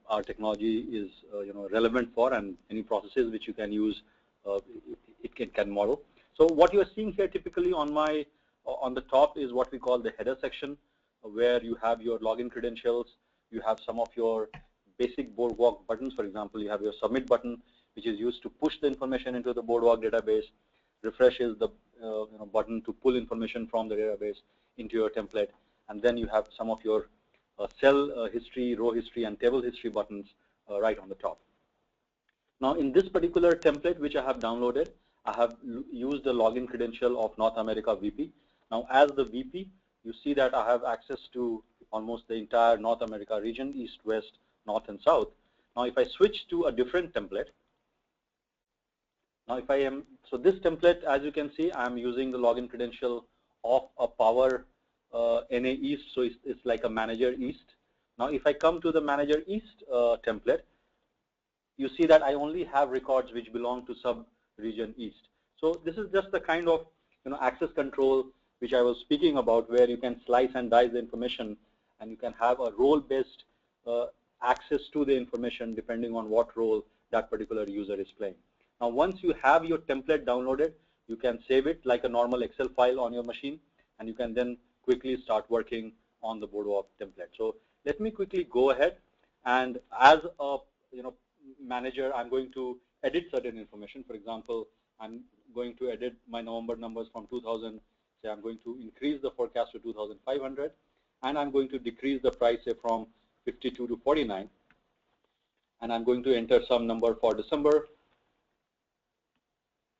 our technology is relevant for, and any processes which you can use, it can model. So what you are seeing here typically on the top is what we call the header section, where you have your login credentials, you have some of your basic Boardwalk buttons. For example, you have your submit button, which is used to push the information into the Boardwalk database. refresh is the button to pull information from the database into your template, and then you have some of your cell history, row history, and table history buttons right on the top. Now, in this particular template which I have downloaded, I have used the login credential of North America VP. Now, as the VP, you see that I have access to almost the entire North America region, East, West, North, and South. Now, if I switch to a different template, now so this template, as you can see, I'm using the login credential of a Power NA East, so it's like a Manager East. Now, if I come to the Manager East template, you see that I only have records which belong to sub-region East. So this is just the kind of access control which I was speaking about, where you can slice and dice the information, and you can have a role-based access to the information depending on what role that particular user is playing. Now, once you have your template downloaded, you can save it like a normal Excel file on your machine, and you can then quickly start working on the Boardwalk template. So let me quickly go ahead, and as a manager, I'm going to edit certain information. For example, I'm going to edit my November numbers from 2000. Say I'm going to increase the forecast to 2,500, and I'm going to decrease the price, say, from 52 to 49, and I'm going to enter some number for December,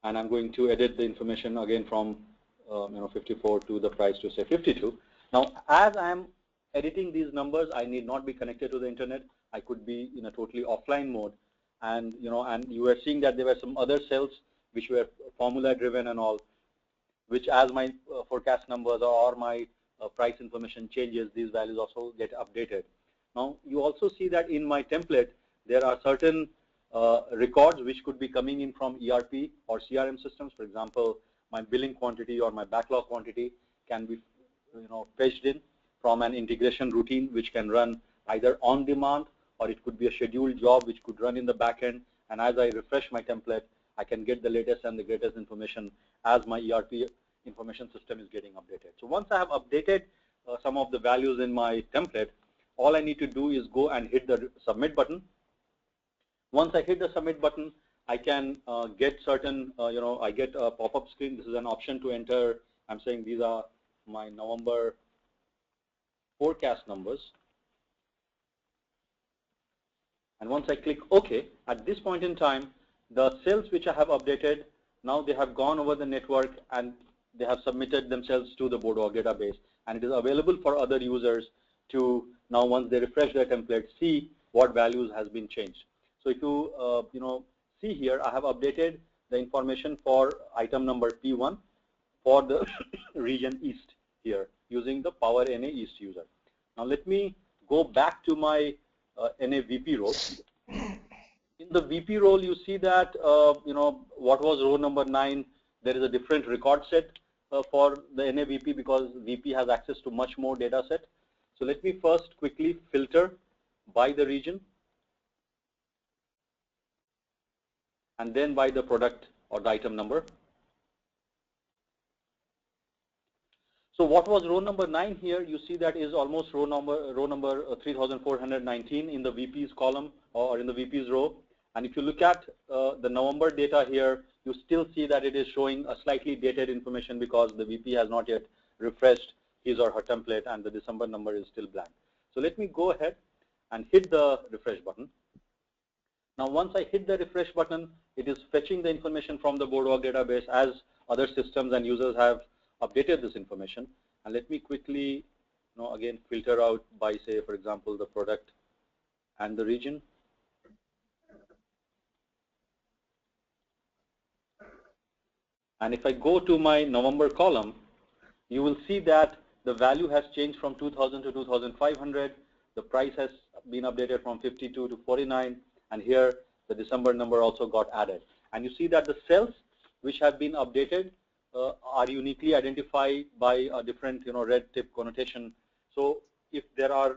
and I'm going to edit the information again from 54 to the price to say 52. Now, as I'm editing these numbers, I need not be connected to the internet. I could be in a totally offline mode, and and you were seeing that there were some other cells which were formula driven and all, which as my forecast numbers or my price information changes, these values also get updated. Now, you also see that in my template, there are certain records which could be coming in from ERP or CRM systems. For example, my billing quantity or my backlog quantity can be fetched in from an integration routine which can run either on demand, or it could be a scheduled job which could run in the back end. And as I refresh my template, I can get the latest and the greatest information as my ERP information system is getting updated. So once I have updated some of the values in my template, all I need to do is go and hit the submit button. Once I hit the submit button, I can get certain, I get a pop-up screen. This is an option to enter. I'm saying these are my November forecast numbers. And once I click OK, at this point in time, the cells which I have updated, now they have gone over the network and they have submitted themselves to the Boardwalk database. And it is available for other users to now, once they refresh their template, see what values has been changed. So if you see here, I have updated the information for item number P1 for the region East here using the Power NA East user. Now let me go back to my NA VP role. In the VP role, you see that what was row number 9. There is a different record set for the NA VP because VP has access to much more data set. So let me first quickly filter by the region, and then by the product or the item number. So what was row number 9 here, you see that is almost row number 3419 in the VP's column or in the VP's row. And if you look at the November data here, you still see that it is showing a slightly dated information because the VP has not yet refreshed his or her template and the December number is still blank. So let me go ahead and hit the refresh button. Now once I hit the refresh button, it is fetching the information from the Boardwalk database as other systems and users have updated this information. And let me quickly again filter out by, say, for example, the product and the region. And if I go to my November column, you will see that the value has changed from 2,000 to 2,500. The price has been updated from 52 to 49. And here, the December number also got added. And you see that the cells which have been updated are uniquely identified by a different, red tip connotation. So if there are,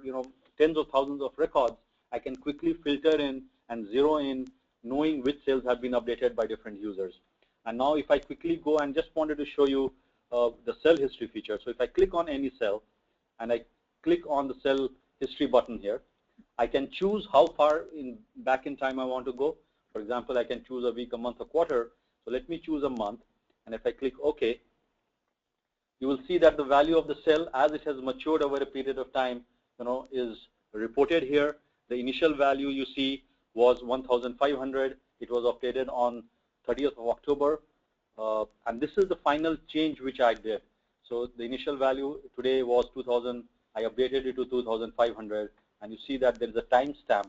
tens of thousands of records, I can quickly filter in and zero in, knowing which cells have been updated by different users. And now if I quickly go and just wanted to show you the cell history feature. So if I click on any cell and I click on the cell history button here, I can choose how far back in time I want to go. For example, I can choose a week, a month, a quarter. So let me choose a month. and if I click OK, you will see that the value of the cell as it has matured over a period of time, is reported here. The initial value you see was 1,500. It was updated on 30th of October, and this is the final change which I did. So the initial value today was 2,000. I updated it to 2,500, and you see that there is a timestamp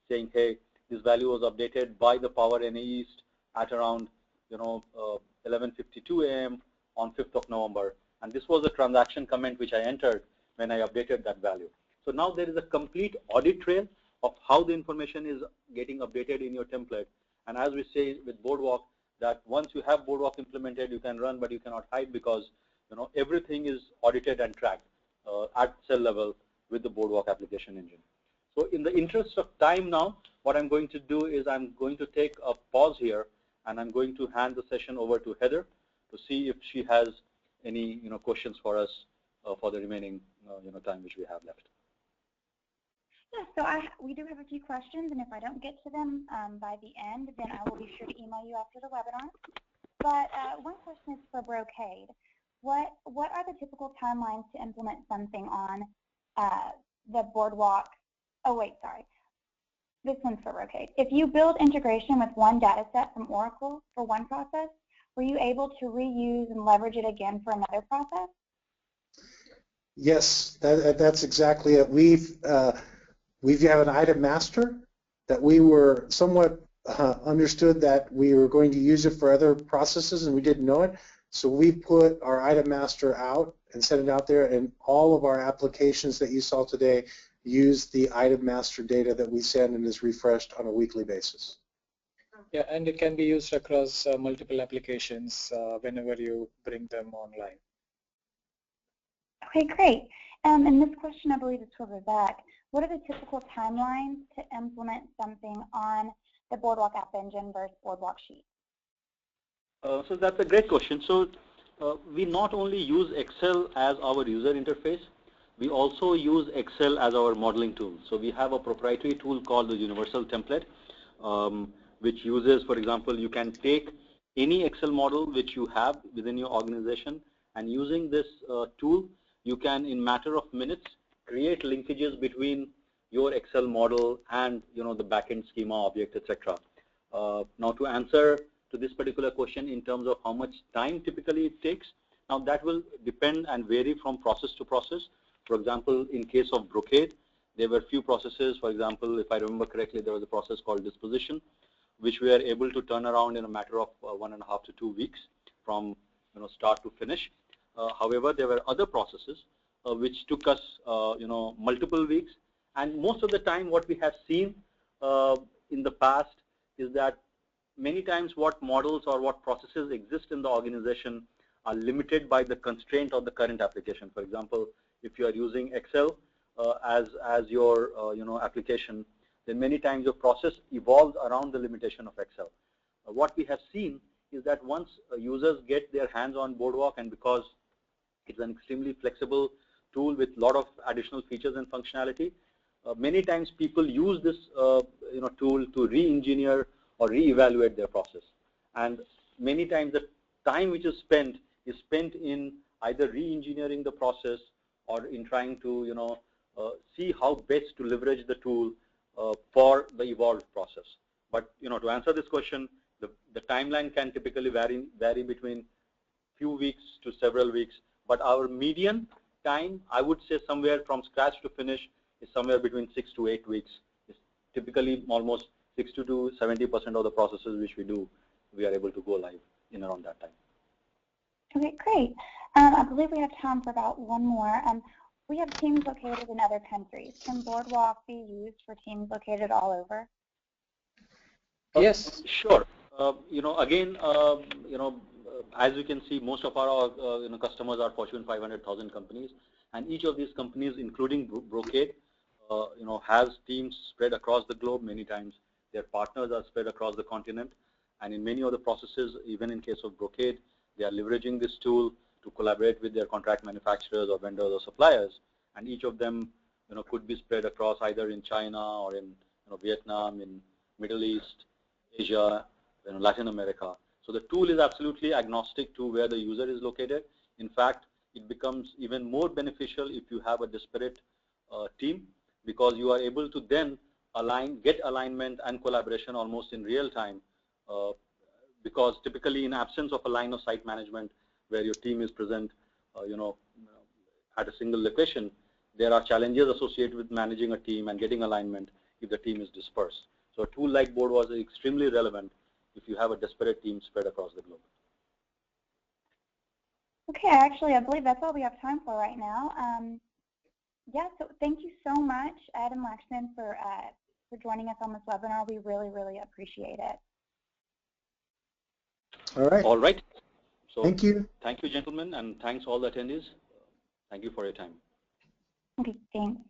saying, hey, this value was updated by the Power NA East at around 11:52 a.m. on 5th of November. And this was a transaction comment which I entered when I updated that value. So now there is a complete audit trail of how the information is getting updated in your template. And as we say with Boardwalk, that once you have Boardwalk implemented, you can run, but you cannot hide, because everything is audited and tracked at cell level with the Boardwalk application engine. So in the interest of time now, what I'm going to do is I'm going to take a pause here, and I'm going to hand the session over to Heather to see if she has any questions for us for the remaining time which we have left. Yeah, so we do have a few questions, and if I don't get to them by the end, then I will be sure to email you after the webinar. But one question is for Brocade. What are the typical timelines to implement something on the Boardwalk? Oh, wait, sorry. This one's for Brocade. If you build integration with one data set from Oracle for one process, were you able to reuse and leverage it again for another process? Yes, that's exactly it. We have an item master that we were somewhat understood that we were going to use it for other processes, and we didn't know it. So we put our item master out and set it out there, and all of our applications that you saw today use the item master data that we send and is refreshed on a weekly basis. Yeah, and it can be used across multiple applications whenever you bring them online. Okay, great. And this question, I believe, is for Vivek. What are the typical timelines to implement something on the Boardwalk App Engine versus Boardwalk Sheet? So that's a great question. So we not only use Excel as our user interface, we also use Excel as our modeling tool. So we have a proprietary tool called the Universal Template, which uses, for example, you can take any Excel model which you have within your organization, and using this tool, you can, in matter of minutes, create linkages between your Excel model and the backend schema object, etc. Now, to answer to this particular question in terms of how much time typically it takes, now that will depend and vary from process to process. For example, in case of Brocade, there were few processes. For example, if I remember correctly, there was a process called disposition, which we are able to turn around in a matter of 1.5 to 2 weeks from start to finish. However, there were other processes which took us multiple weeks, and most of the time what we have seen in the past is that many times what models or what processes exist in the organization are limited by the constraint of the current application. For example, if you are using Excel as your application, then many times your process evolves around the limitation of Excel. What we have seen is that once users get their hands on Boardwalk, and because it's an extremely flexible tool with a lot of additional features and functionality, many times people use this tool to re-engineer or re-evaluate their process. And many times the time which is spent in either re-engineering the process or in trying to see how best to leverage the tool for the evolved process. But to answer this question, the timeline can typically vary between few weeks to several weeks. But our median time, I would say, somewhere from scratch to finish is somewhere between 6 to 8 weeks. It's typically almost 60 to 70% of the processes which we do, we are able to go live in around that time. Okay, great. I believe we have time for about one more. We have teams located in other countries. Can Boardwalk be used for teams located all over? Yes. Sure. Again, as you can see, most of our customers are Fortune 500,000 companies, and each of these companies, including Brocade, has teams spread across the globe. Many times their partners are spread across the continent, and in many of the processes, even in case of Brocade, they are leveraging this tool to collaborate with their contract manufacturers or vendors or suppliers, and each of them could be spread across either in China or in Vietnam, in Middle East, Asia, Latin America. So the tool is absolutely agnostic to where the user is located. In fact, it becomes even more beneficial if you have a disparate team, because you are able to then get alignment and collaboration almost in real time, because typically in absence of a line of sight management where your team is present, at a single location, there are challenges associated with managing a team and getting alignment if the team is dispersed. So a tool like Board was extremely relevant if you have a disparate team spread across the globe. Okay, actually, I believe that's all we have time for right now. Yeah, so thank you so much, Ed and Lakshman, for joining us on this webinar. We really, really appreciate it. All right. All right. So thank you. Thank you, gentlemen, and thanks all the attendees. Thank you for your time. Okay, thanks.